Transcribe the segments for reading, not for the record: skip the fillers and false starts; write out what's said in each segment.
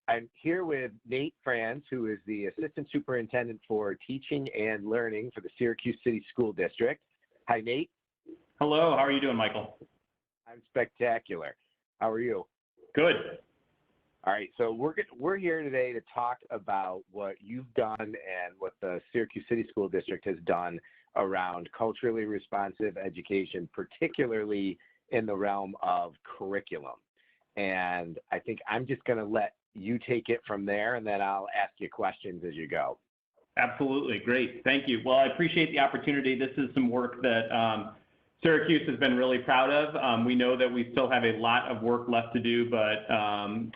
I'm here with Nate Franz, who is the Assistant Superintendent for Teaching and Learning for the Syracuse City School District. Hi, Nate. Hello, how are you doing, Michael? I'm spectacular. How are you? Good. All right, so we're here today to talk about what you've done and what the Syracuse City School District has done around culturally responsive education, particularly in the realm of curriculum. And I think I'm just going to let you take it from there, and then I'll ask you questions as you go. Absolutely, great, thank you. Well, I appreciate the opportunity. This is some work that Syracuse has been really proud of. We know that we still have a lot of work left to do, but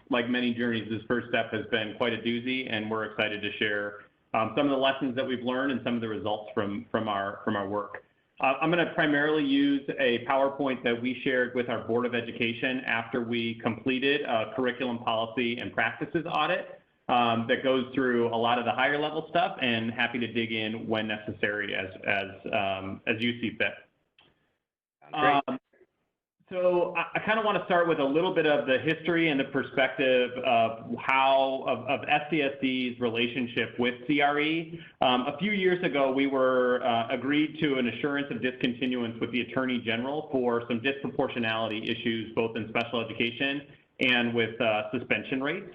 like many journeys, this first step has been quite a doozy, and we're excited to share some of the lessons that we've learned and some of the results from our work. I'm going to primarily use a PowerPoint that we shared with our Board of Education after we completed a curriculum policy and practices audit that goes through a lot of the higher level stuff, and happy to dig in when necessary as you see fit. So I kind of want to start with a little bit of the history and the perspective of of SCSD's relationship with CRE. A few years ago, we were agreed to an assurance of discontinuance with the Attorney General for some disproportionality issues, both in special education and with suspension rates.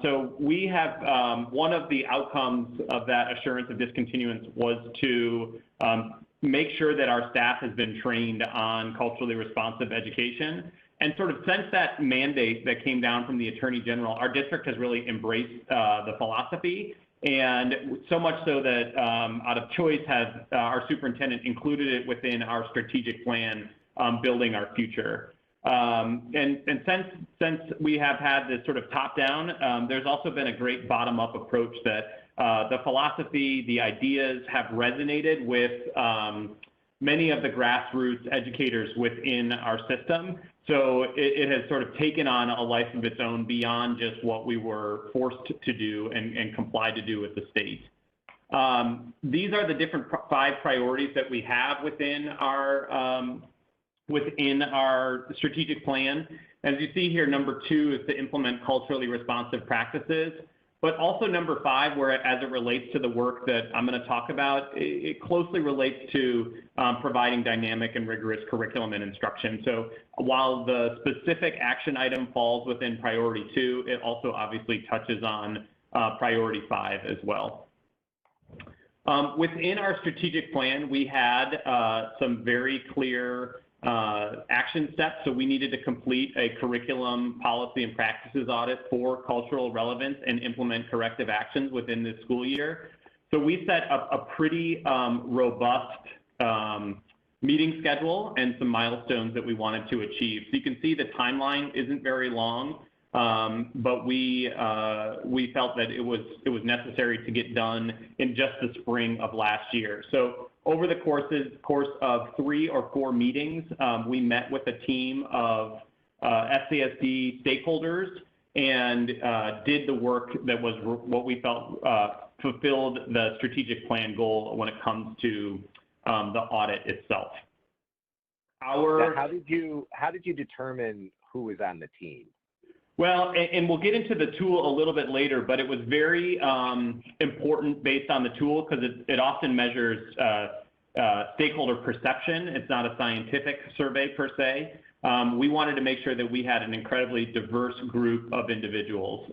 So we have, one of the outcomes of that assurance of discontinuance was to make sure that our staff has been trained on culturally responsive education. And sort of since that mandate that came down from the Attorney General, our district has really embraced the philosophy, and so much so that out of choice has our superintendent included it within our strategic plan, building our future. And since we have had this sort of top-down, there's also been a great bottom-up approach that the philosophy, the ideas have resonated with many of the grassroots educators within our system. So it has sort of taken on a life of its own beyond just what we were forced to do and complied to do with the state. These are the different 5 priorities that we have within our strategic plan. As you see here, number 2 is to implement culturally responsive practices. But also number 5, where as it relates to the work that I'm going to talk about, it closely relates to providing dynamic and rigorous curriculum and instruction. So while the specific action item falls within priority 2, it also obviously touches on priority 5 as well. Within our strategic plan, we had some very clear action steps. So we needed to complete a curriculum policy and practices audit for cultural relevance and implement corrective actions within this school year. So we set up a pretty robust meeting schedule and some milestones that we wanted to achieve. So you can see the timeline isn't very long, but we felt that it was necessary to get done in just the spring of last year. So over the course of 3 or 4 meetings, we met with a team of SCSD stakeholders and did the work that was what we felt fulfilled the strategic plan goal when it comes to the audit itself. How did you determine who was on the team? Well, and we'll get into the tool a little bit later, but it was very important based on the tool because it often measures stakeholder perception. It's not a scientific survey per se. We wanted to make sure that we had an incredibly diverse group of individuals,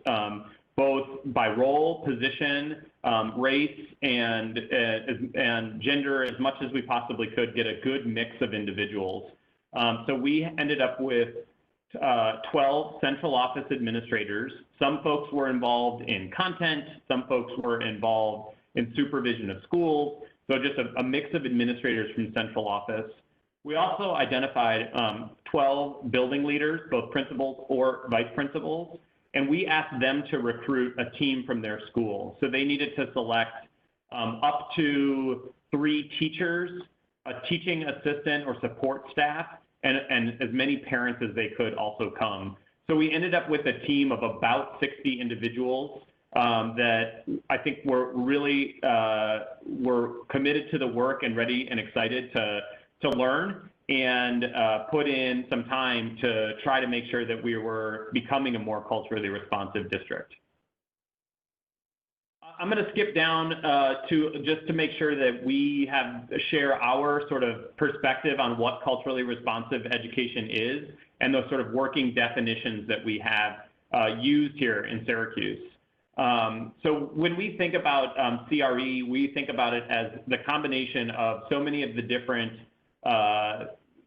both by role, position, race, and gender, as much as we possibly could get a good mix of individuals. So we ended up with 12 central office administrators. Some folks were involved in content, some folks were involved in supervision of schools, so just a mix of administrators from central office. We also identified 12 building leaders, both principals or vice principals, and we asked them to recruit a team from their school. So they needed to select up to 3 teachers, a teaching assistant or support staff, and as many parents as they could also come. So we ended up with a team of about 60 individuals that I think were really were committed to the work and ready and excited to learn and put in some time to try to make sure that we were becoming a more culturally responsive district. I'm going to skip down to make sure that we share our sort of perspective on what culturally responsive education is and those sort of working definitions that we have used here in Syracuse. So when we think about CRE, we think about it as the combination of so many of the different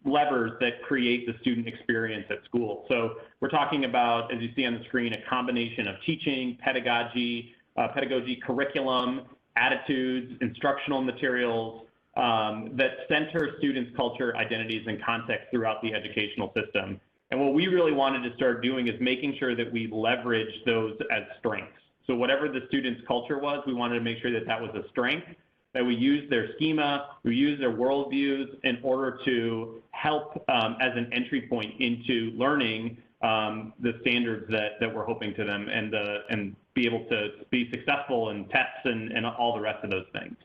levers that create the student experience at school. So we're talking about, as you see on the screen, a combination of teaching, pedagogy, curriculum, attitudes, instructional materials that center students' culture, identities, and context throughout the educational system. And what we really wanted to start doing is making sure that we leverage those as strengths. So whatever the student's culture was, we wanted to make sure that that was a strength, that we use their schema, we use their worldviews in order to help as an entry point into learning the standards that we're hoping to them and be able to be successful in tests and all the rest of those things.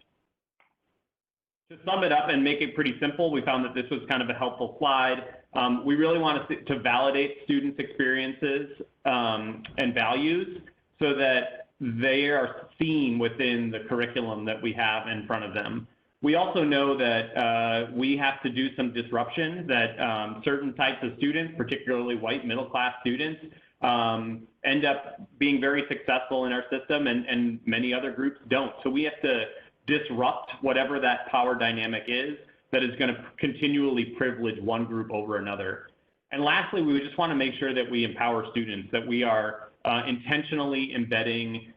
To sum it up and make it pretty simple, we found that this was kind of a helpful slide. We really wanted to validate students' experiences and values so that they are seen within the curriculum that we have in front of them. We also know that we have to do some disruption, that certain types of students, particularly white middle-class students, end up being very successful in our system and many other groups don't. So we have to disrupt whatever that power dynamic is that is going to continually privilege one group over another. And lastly, we just want to make sure that we empower students, that we are intentionally embedding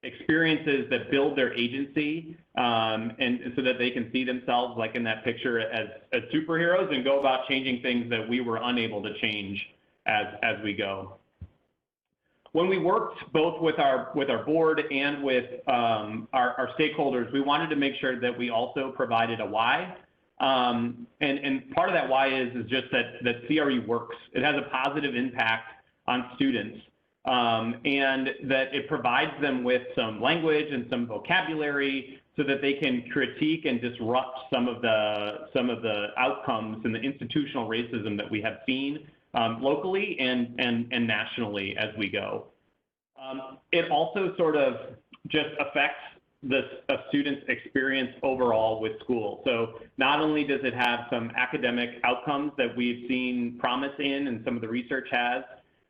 experiences that build their agency and so that they can see themselves, like in that picture, as superheroes and go about changing things that we were unable to change as we go. When we worked both with our board and with our stakeholders, we wanted to make sure that we also provided a why. And part of that why is just that CRE works. It has a positive impact on students. And that it provides them with some language and some vocabulary so that they can critique and disrupt some of the outcomes and the institutional racism that we have seen locally and nationally as we go. It also sort of just affects a student's experience overall with school. So not only does it have some academic outcomes that we've seen promise in and some of the research has,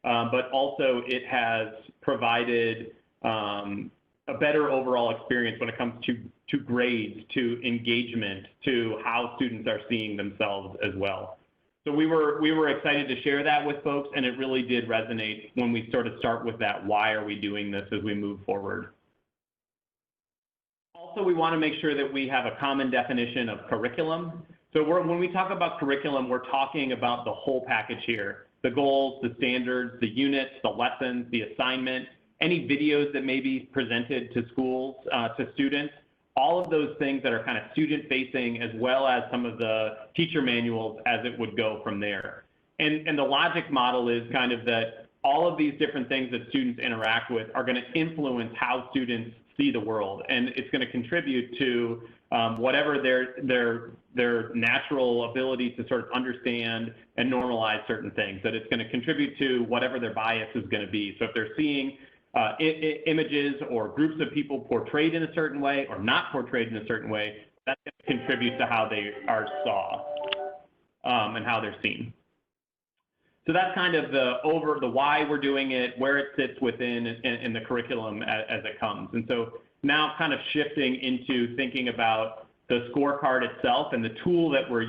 but also it has provided a better overall experience when it comes to grades, to engagement, to how students are seeing themselves as well. So we were excited to share that with folks, and it really did resonate when we sort of start with that, why are we doing this as we move forward. Also, we want to make sure that we have a common definition of curriculum. So when we talk about curriculum, we're talking about the whole package here. The goals, the standards, the units, the lessons, the assignment, any videos that may be presented to schools, to students, all of those things that are kind of student-facing, as well as some of the teacher manuals as it would go from there. And the logic model is kind of that all of these different things that students interact with are going to influence how students see the world, and it's going to contribute to whatever their natural ability to sort of understand and normalize certain things, that it's going to contribute to whatever their bias is going to be. So if they're seeing images or groups of people portrayed in a certain way or not portrayed in a certain way, that's going to contribute to how they are saw and how they're seen. So that's kind of the why we're doing it, where it sits within in the curriculum as it comes. And so now kind of shifting into thinking about the scorecard itself and the tool that we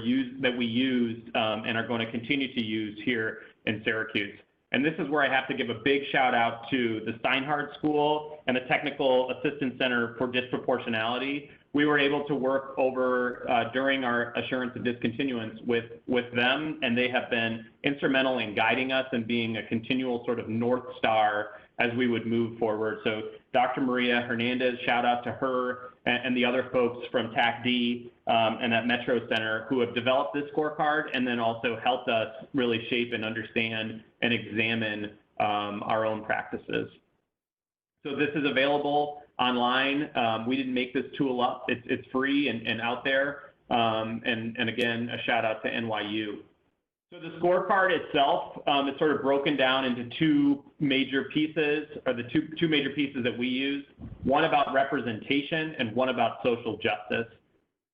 used and are going to continue to use here in Syracuse. And this is where I have to give a big shout out to the Steinhardt School and the Technical Assistance Center for Disproportionality. We were able to work over during our assurance of discontinuance with them, and they have been instrumental in guiding us and being a continual sort of North Star as we would move forward. So Dr. Maria Hernandez, shout out to her and the other folks from TAC-D and that Metro Center who have developed this scorecard and then also helped us really shape and understand and examine our own practices. So this is available online. We didn't make this tool up. It's free and out there. And again, a shout out to NYU. So the scorecard itself is sort of broken down into two major pieces, or the two major pieces that we use, one about representation and one about social justice.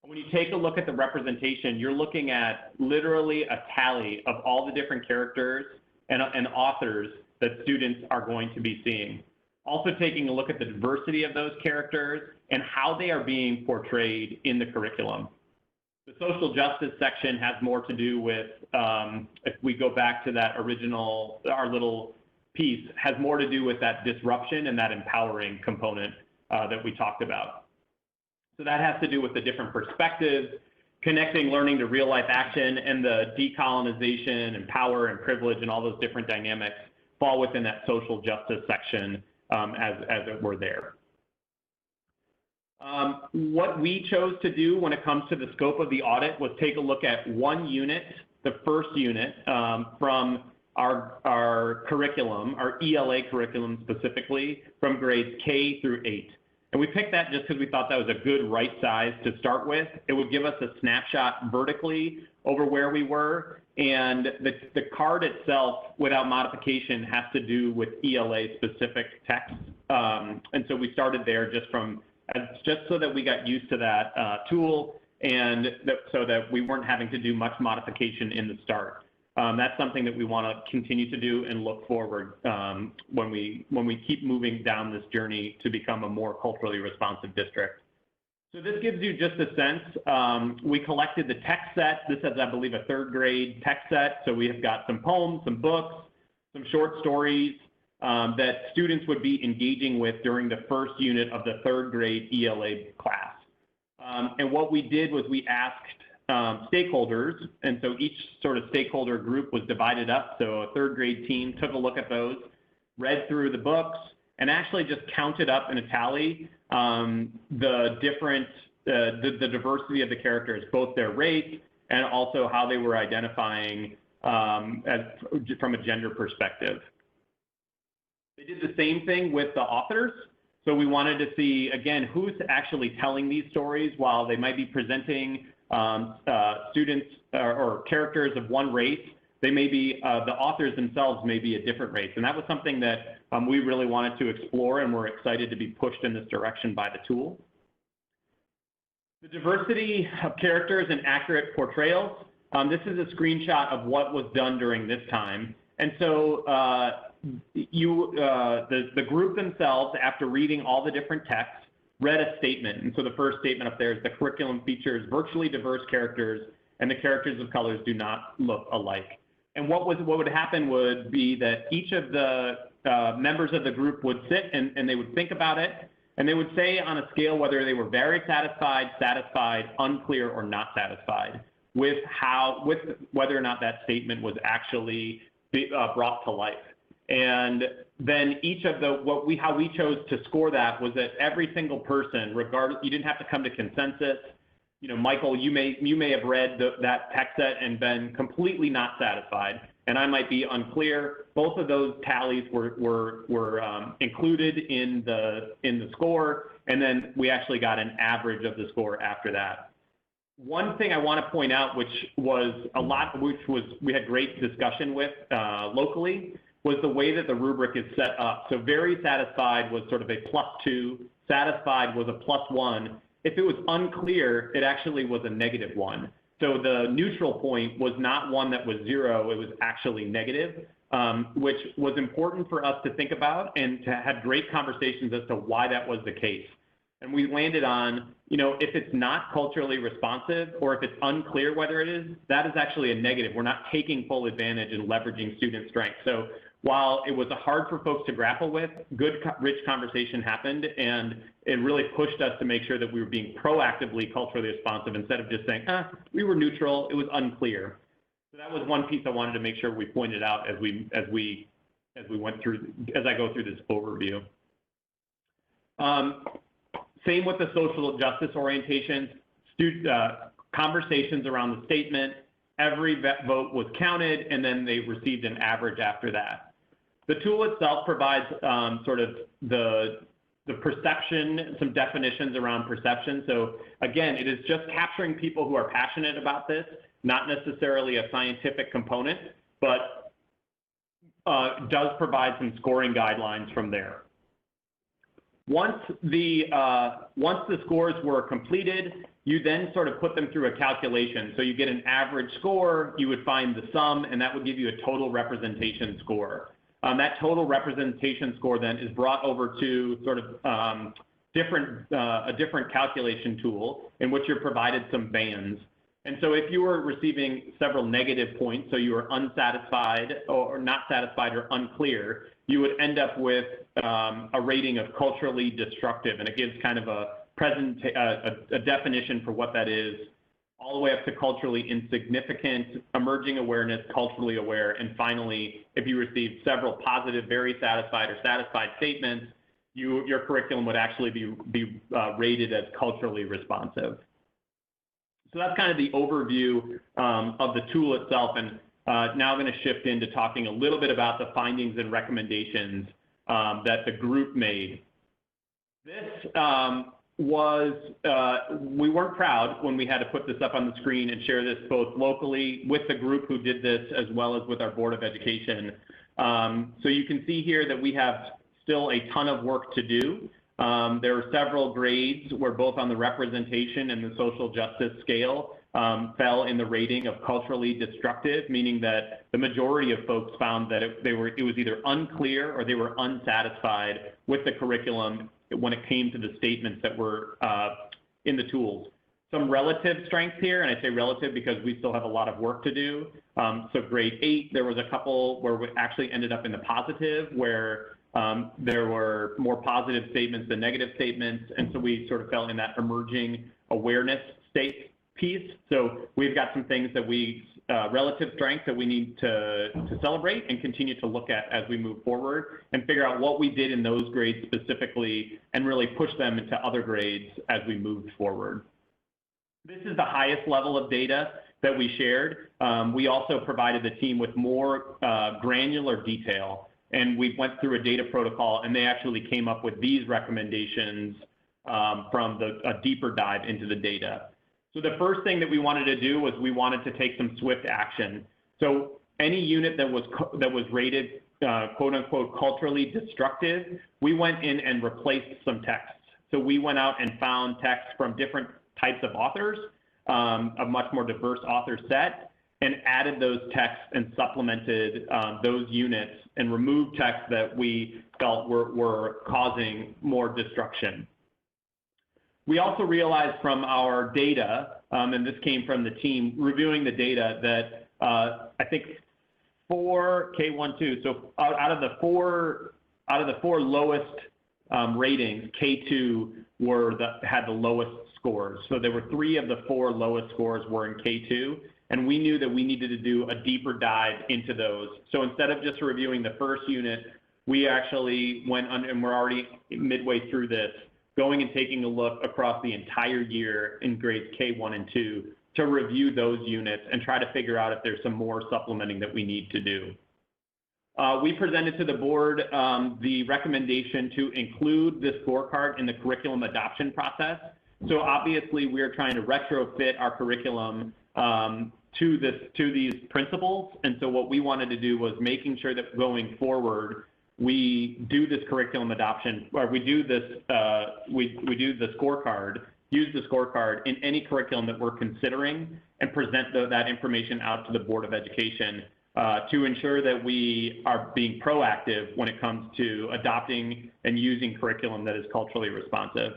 When you take a look at the representation, you're looking at literally a tally of all the different characters and authors that students are going to be seeing. Also taking a look at the diversity of those characters and how they are being portrayed in the curriculum. The social justice section has more to do with, if we go back to that original, our little piece, has more to do with that disruption and that empowering component that we talked about. So that has to do with the different perspectives, connecting learning to real life action, and the decolonization and power and privilege and all those different dynamics fall within that social justice section as it were there. What we chose to do when it comes to the scope of the audit was take a look at one unit, the first unit from our curriculum, our ELA curriculum specifically, from grades K through 8. And we picked that just because we thought that was a good right size to start with. It would give us a snapshot vertically over where we were. And the card itself, without modification, has to do with ELA specific text. And so we started there just so that we got used to that tool, and so that we weren't having to do much modification in the start. That's something that we want to continue to do and look forward when we keep moving down this journey to become a more culturally responsive district. So this gives you just a sense. We collected the text set. This is, I believe, a third grade text set. So we have got some poems, some books, some short stories that students would be engaging with during the first unit of the third grade ELA class. And what we did was we asked stakeholders, and so each sort of stakeholder group was divided up. So a third grade team took a look at those, read through the books, and actually just counted up in a tally the different, the diversity of the characters, both their race and also how they were identifying from a gender perspective. They did the same thing with the authors. So we wanted to see, again, who's actually telling these stories while they might be presenting students or characters of one race. They may be, the authors themselves may be a different race. And that was something that we really wanted to explore, and we're excited to be pushed in this direction by the tool. The diversity of characters and accurate portrayals. This is a screenshot of what was done during this time. And so the group themselves, after reading all the different texts, read a statement. And so the first statement up there is the curriculum features virtually diverse characters, and the characters of colors do not look alike. And what would happen would be that each of the members of the group would sit and they would think about it, and they would say on a scale whether they were very satisfied, satisfied, unclear, or not satisfied with whether or not that statement was actually brought to life. And then each of how we chose to score that was that every single person, regardless, you didn't have to come to consensus. You know, Michael, you may have read that text set and been completely not satisfied, and I might be unclear. Both of those tallies were included in the score, and then we actually got an average of the score after that. One thing I want to point out, which we had great discussion with locally, was the way that the rubric is set up. So very satisfied was sort of a +2, satisfied was a +1. If it was unclear, it actually was a -1. So the neutral point was not one that was 0, it was actually negative, which was important for us to think about and to have great conversations as to why that was the case. And we landed on, if it's not culturally responsive or if it's unclear whether it is, that is actually a negative. We're not taking full advantage and leveraging student strength. So while it was hard for folks to grapple with, good, rich conversation happened, and it really pushed us to make sure that we were being proactively culturally responsive instead of just saying, we were neutral, it was unclear. So that was one piece I wanted to make sure we pointed out as I go through this overview. Same with the social justice orientations, conversations around the statement. Every vote was counted, and then they received an average after that. The tool itself provides sort of the perception, some definitions around perception. So again, it is just capturing people who are passionate about this, not necessarily a scientific component, but does provide some scoring guidelines from there. Once the scores were completed, you then sort of put them through a calculation. So you get an average score, you would find the sum, and that would give you a total representation score. That total representation score then is brought over to sort of a different calculation tool in which you're provided some bands. And so if you were receiving several negative points, so you were unsatisfied or not satisfied or unclear, you would end up with a rating of culturally destructive, and it gives kind of a definition for what that is, all the way up to culturally insignificant, emerging awareness, culturally aware, and finally, if you receive several positive, very satisfied, or satisfied statements, your curriculum would actually be rated as culturally responsive. So that's kind of the overview of the tool itself, and now I'm going to shift into talking a little bit about the findings and recommendations that the group made. This we weren't proud when we had to put this up on the screen and share this both locally with the group who did this as well as with our Board of Education. So you can see here that we have still a ton of work to do. There are several grades where both on the representation and the social justice scale fell in the rating of culturally destructive, meaning that the majority of folks found that it was either unclear or they were unsatisfied with the curriculum when it came to the statements that were in the tools. Some relative strength here, and I say relative because we still have a lot of work to do. So grade 8, there was a couple where we actually ended up in the positive, where there were more positive statements than negative statements, and so we sort of fell in that emerging awareness state piece. So we've got some things that relative strength that we need to celebrate and continue to look at as we move forward and figure out what we did in those grades specifically and really push them into other grades as we move forward. This is the highest level of data that we shared. We also provided the team with more granular detail, and we went through a data protocol, and they actually came up with these recommendations from a deeper dive into the data. So the first thing that we wanted to do was we wanted to take some swift action. So any unit that was rated quote unquote culturally destructive, we went in and replaced some texts. So we went out and found texts from different types of authors, a much more diverse author set, and added those texts and supplemented those units and removed texts that we felt were causing more destruction. We also realized from our data, and this came from the team reviewing the data, that I think 4 K1-2, so out of the four lowest ratings, K2 had the lowest scores. So there were 3 of the 4 lowest scores were in K2, and we knew that we needed to do a deeper dive into those. So instead of just reviewing the first unit, we actually went on, and we're already midway through this, going and taking a look across the entire year in grades K1 and 2 to review those units and try to figure out if there's some more supplementing that we need to do. We presented to the board the recommendation to include this scorecard in the curriculum adoption process. So obviously we're trying to retrofit our curriculum to these principles. And so what we wanted to do was making sure that going forward, we do this curriculum adoption, or we do this, we do the scorecard, use the scorecard in any curriculum that we're considering and present that information out to the Board of Education to ensure that we are being proactive when it comes to adopting and using curriculum that is culturally responsive.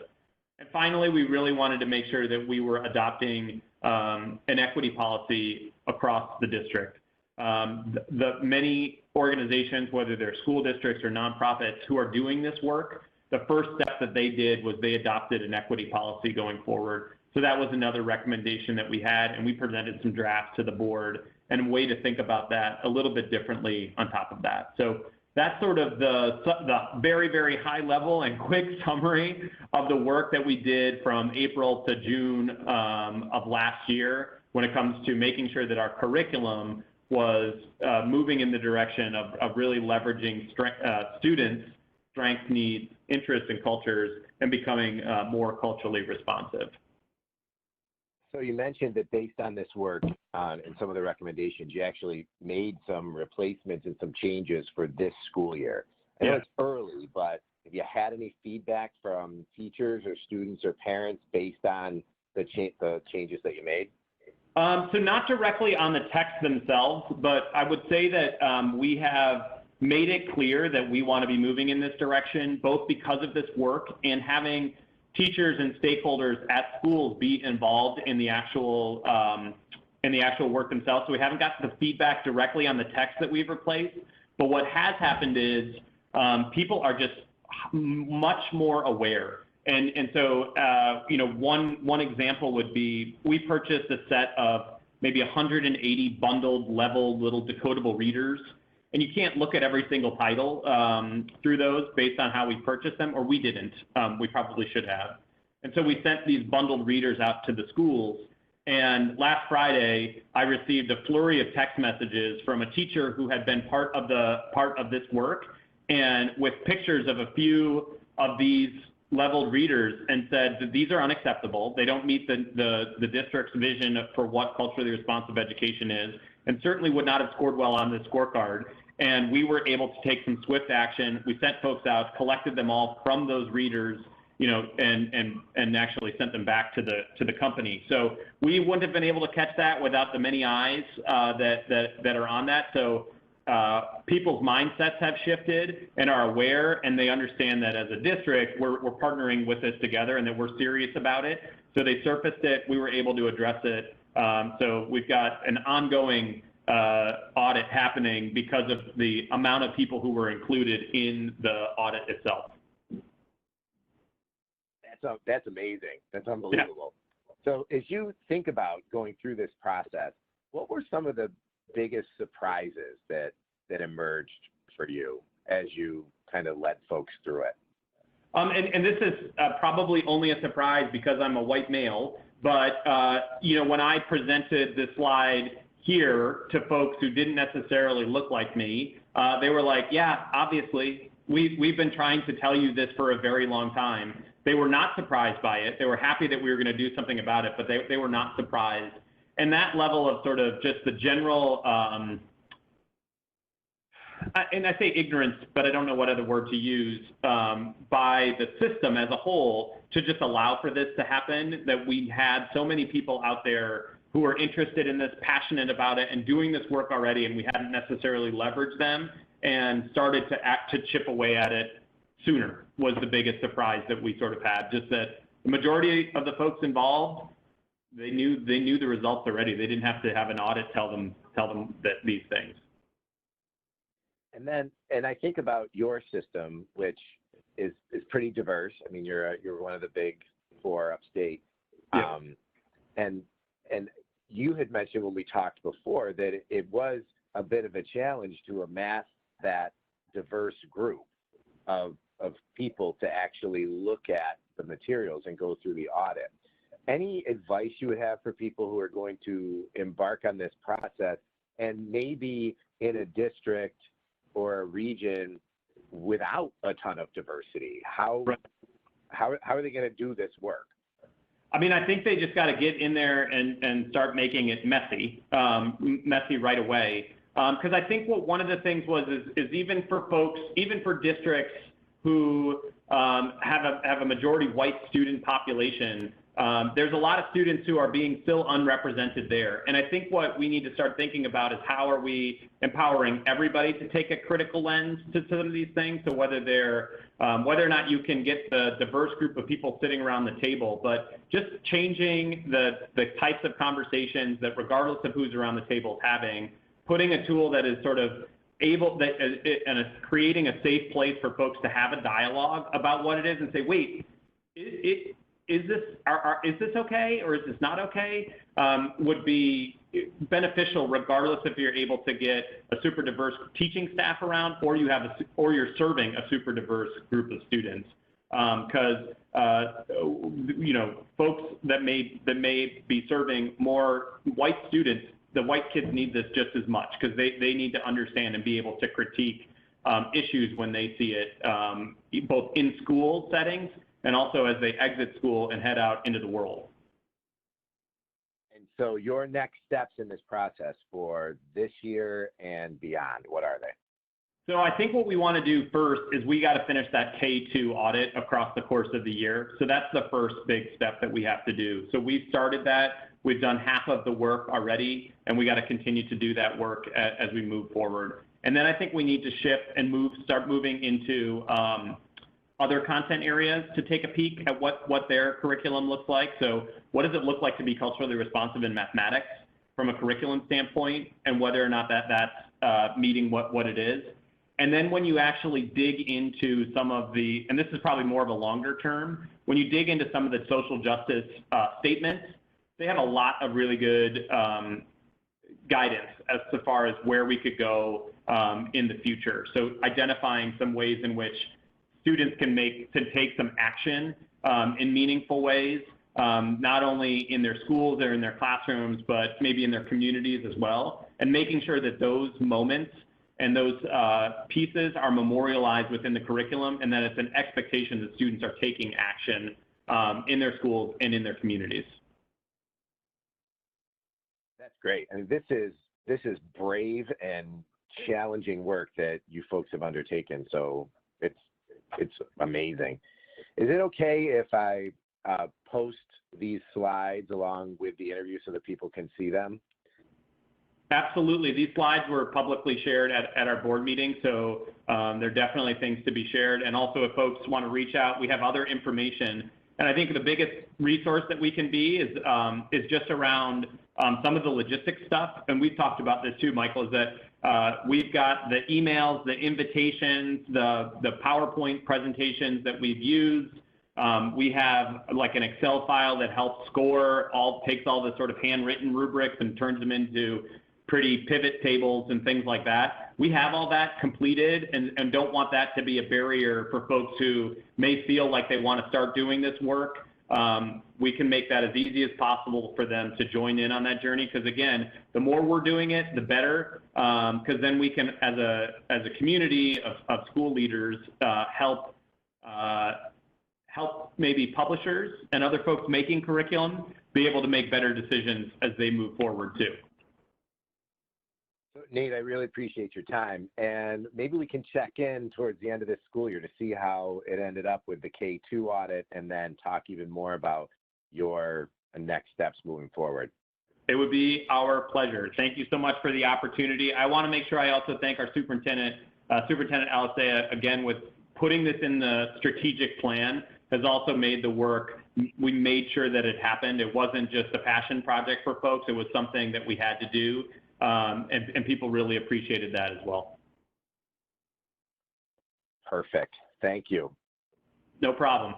And finally, we really wanted to make sure that we were adopting an equity policy across the district. The many organizations, whether they're school districts or nonprofits who are doing this work, the first step that they did was they adopted an equity policy going forward. So that was another recommendation that we had, and we presented some drafts to the board and a way to think about that a little bit differently on top of that. So that's sort of the very, very high level and quick summary of the work that we did from April to June of last year when it comes to making sure that our curriculum was moving in the direction of really leveraging students' strengths, needs, interests, and cultures, and becoming more culturally responsive. So you mentioned that based on this work and some of the recommendations, you actually made some replacements and some changes for this school year. I know it's early, but have you had any feedback from teachers or students or parents based on the changes that you made? So not directly on the texts themselves, but I would say that we have made it clear that we want to be moving in this direction, both because of this work and having teachers and stakeholders at schools be involved in the actual work themselves. So we haven't got the feedback directly on the text that we've replaced, but what has happened is people are just much more aware. And so, you know, one example would be we purchased a set of maybe 180 bundled level little decodable readers. And you can't look at every single title through those based on how we purchased them, or we didn't. We probably should have. And so we sent these bundled readers out to the schools. And last Friday, I received a flurry of text messages from a teacher who had been part of this work, and with pictures of a few of these leveled readers, and said that these are unacceptable. They don't meet the district's vision for what culturally responsive education is, and certainly would not have scored well on this scorecard. And we were able to take some swift action. We sent folks out, collected them all from those readers, you know, and actually sent them back to the company. So we wouldn't have been able to catch that without the many eyes that are on that. So people's mindsets have shifted and are aware, and they understand that as a district, we're partnering with this together and that we're serious about it. So they surfaced it. We were able to address it. So we've got an ongoing audit happening because of the amount of people who were included in the audit itself. That's amazing. That's unbelievable. Yeah. So as you think about going through this process, what were some of the biggest surprises that emerged for you as you kind of led folks through it? And this is probably only a surprise because I'm a white male, but you know, when I presented this slide here to folks who didn't necessarily look like me, they were like, yeah, obviously, we've been trying to tell you this for a very long time. They were not surprised by it. They were happy that we were going to do something about it, but they were not surprised. And that level of sort of just the general, and I say ignorance, but I don't know what other word to use, by the system as a whole to just allow for this to happen, that we had so many people out there who are interested in this, passionate about it, and doing this work already, and we hadn't necessarily leveraged them and started to chip away at it sooner was the biggest surprise that we sort of had. Just that the majority of the folks involved, they knew the results already. They didn't have to have an audit tell them that these things. And I think about your system, which is pretty diverse. I mean, you're one of the big four upstate. Yeah. And you had mentioned when we talked before that it was a bit of a challenge to amass that diverse group of people to actually look at the materials and go through the audit. Any advice you would have for people who are going to embark on this process and maybe in a district or a region without a ton of diversity? How are they going to do this work? I mean, I think they just got to get in there and start making it messy right away. Because I think one of the things is even for folks, even for districts who have a majority white student population, there's a lot of students who are being still unrepresented there. And I think what we need to start thinking about is how are we empowering everybody to take a critical lens to some of these things. So whether or not you can get the diverse group of people sitting around the table, but just changing the types of conversations that regardless of who's around the table is having, putting a tool that is sort of creating a safe place for folks to have a dialogue about what it is and say, wait, is this okay or is this not okay, would be beneficial regardless if you're able to get a super diverse teaching staff around or you're serving a super diverse group of students. Because you know, folks that may be serving more white students, the white kids need this just as much because they need to understand and be able to critique issues when they see it, both in school settings and also as they exit school and head out into the world. So your next steps in this process for this year and beyond, what are they? So I think what we want to do first is we got to finish that K2 audit across the course of the year. So that's the first big step that we have to do. So we've started that. We've done half of the work already, and we got to continue to do that work as we move forward. And then I think we need to shift and start moving into other content areas to take a peek at what their curriculum looks like. So what does it look like to be culturally responsive in mathematics from a curriculum standpoint, and whether or not that's meeting what it is. And then when you actually dig into some of the, and this is probably more of a longer term, when you dig into some of the social justice statements, they have a lot of really good guidance as far as where we could go in the future. So identifying some ways in which students can take some action in meaningful ways, not only in their schools or in their classrooms, but maybe in their communities as well, and making sure that those moments and those pieces are memorialized within the curriculum, and that it's an expectation that students are taking action in their schools and in their communities. That's great. I mean, this is brave and challenging work that you folks have undertaken. So it's amazing. Is it okay if I post these slides along with the interview so that people can see them? Absolutely. These slides were publicly shared at our board meeting, so they're definitely things to be shared. And also, if folks want to reach out, we have other information. And I think the biggest resource that we can be is just around some of the logistics stuff. And we've talked about this too, Michael, is that we've got the emails, the invitations, the PowerPoint presentations that we've used. We have like an Excel file that helps score, takes all the sort of handwritten rubrics and turns them into pretty pivot tables and things like that. We have all that completed and don't want that to be a barrier for folks who may feel like they want to start doing this work. We can make that as easy as possible for them to join in on that journey, because again, the more we're doing it, the better, because then we can, as a community of school leaders, help maybe publishers and other folks making curriculum be able to make better decisions as they move forward too. Nate, I really appreciate your time, and maybe we can check in towards the end of this school year to see how it ended up with the K2 audit, and then talk even more about your next steps moving forward. It would be our pleasure. Thank you so much for the opportunity. I want to make sure I also thank our superintendent, Superintendent Alicea, again, with putting this in the strategic plan, has also made the work. We made sure that it happened. It wasn't just a passion project for folks. It was something that we had to do. And people really appreciated that as well. Perfect. Thank you. No problem.